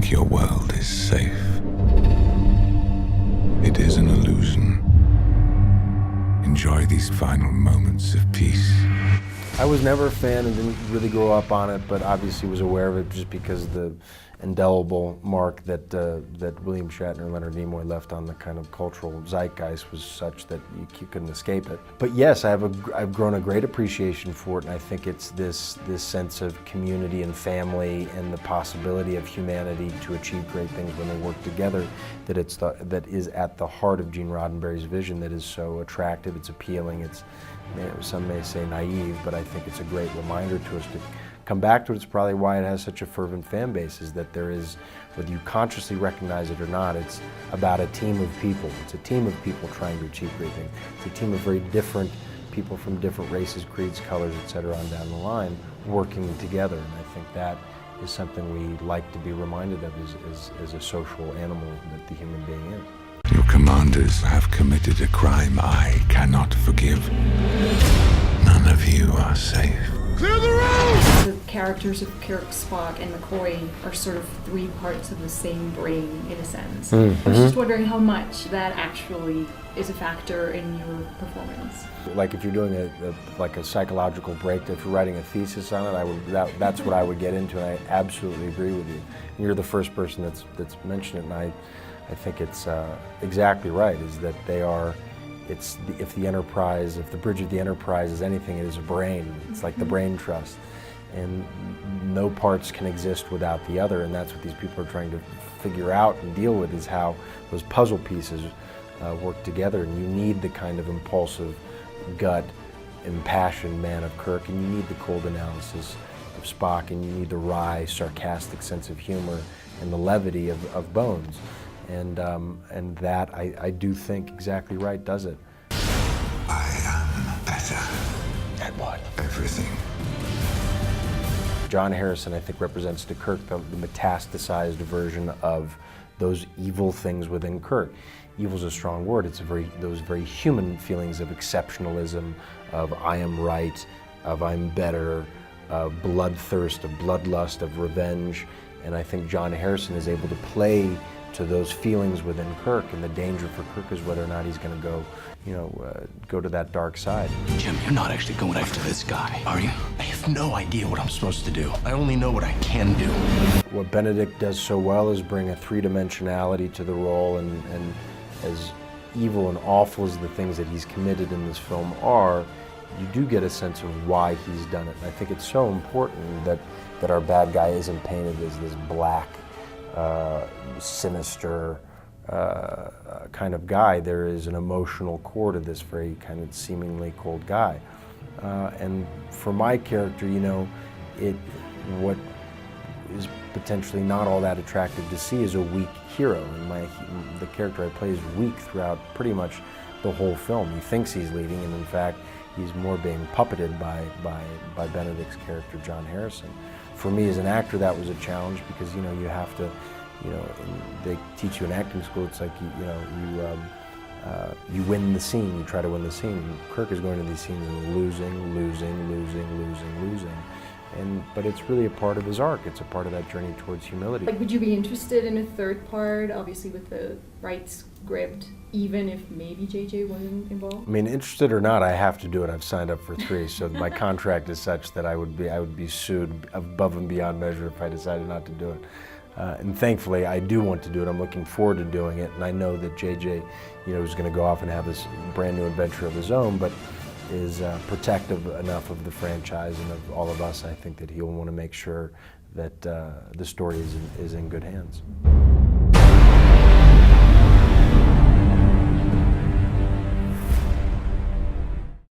think your world is safe. It is an illusion. Enjoy these final moments of peace. I was never a fan and didn't really grow up on it, but obviously was aware of it just because of the indelible mark that William Shatner and Leonard Nimoy left on the kind of cultural zeitgeist was such that you couldn't escape it. But yes, I've grown a great appreciation for it, and I think it's this sense of community and family and the possibility of humanity to achieve great things when they work together that is at the heart of Gene Roddenberry's vision that is so attractive, it's appealing, some may say naive, but I think it's a great reminder to us to come back to it. It's probably why it has such a fervent fan base, is that there is, whether you consciously recognize it or not, it's about a team of people. It's a team of people trying to achieve great things. It's a team of very different people from different races, creeds, colors, etc. on down the line, working together. And I think that is something we like to be reminded of as a social animal that the human being is. Your commanders have committed a crime I cannot forgive. None of you are safe. Clear the road! The characters of Kirk, Spock, and McCoy are sort of three parts of the same brain, in a sense. Mm-hmm. I was just wondering how much that actually is a factor in your performance. Like if you're doing a psychological breakdown, if you're writing a thesis on it, that's what I would get into, and I absolutely agree with you. And you're the first person that's mentioned it, and I think it's exactly right, is that they are, if the bridge of the Enterprise is anything, it is a brain. It's like the brain trust. And no parts can exist without the other, and that's what these people are trying to figure out and deal with, is how those puzzle pieces work together. And you need the kind of impulsive, gut, impassioned man of Kirk, and you need the cold analysis of Spock, and you need the wry, sarcastic sense of humor and the levity of Bones. And that, I do think, exactly right, does it. I am better. At what? Everything. John Harrison, I think, represents to Kirk the metastasized version of those evil things within Kirk. Evil is a strong word. It's those very human feelings of exceptionalism, of I am right, of I'm better, of bloodthirst, of bloodlust, of revenge. And I think John Harrison is able to play to those feelings within Kirk, and the danger for Kirk is whether or not he's going to go to that dark side. Jim, you're not actually going after this guy, are you? I have no idea what I'm supposed to do. I only know what I can do. What Benedict does so well is bring a three-dimensionality to the role, and as evil and awful as the things that he's committed in this film are, you do get a sense of why he's done it. And I think it's so important that our bad guy isn't painted as this black, sinister kind of guy. There is an emotional core to this very kind of seemingly cold guy. And for my character, what is potentially not all that attractive to see is a weak hero. And the character I play is weak throughout pretty much the whole film. He thinks he's leading, and in fact, he's more being puppeted by Benedict's character, John Harrison. For me as an actor, that was a challenge, because you have to, they teach you in acting school, it's like you win the scene, you try to win the scene. Kirk is going to these scenes and losing. But it's really a part of his arc. It's a part of that journey towards humility. Like, would you be interested in a third part, obviously with the right script, even if maybe JJ wasn't involved? I mean, interested or not, I have to do it. I've signed up for 3, so my contract is such that I would be sued above and beyond measure if I decided not to do it. And thankfully, I do want to do it. I'm looking forward to doing it, and I know that JJ, is going to go off and have this brand new adventure of his own, but is protective enough of the franchise and of all of us. I think that he'll want to make sure that the story is in good hands.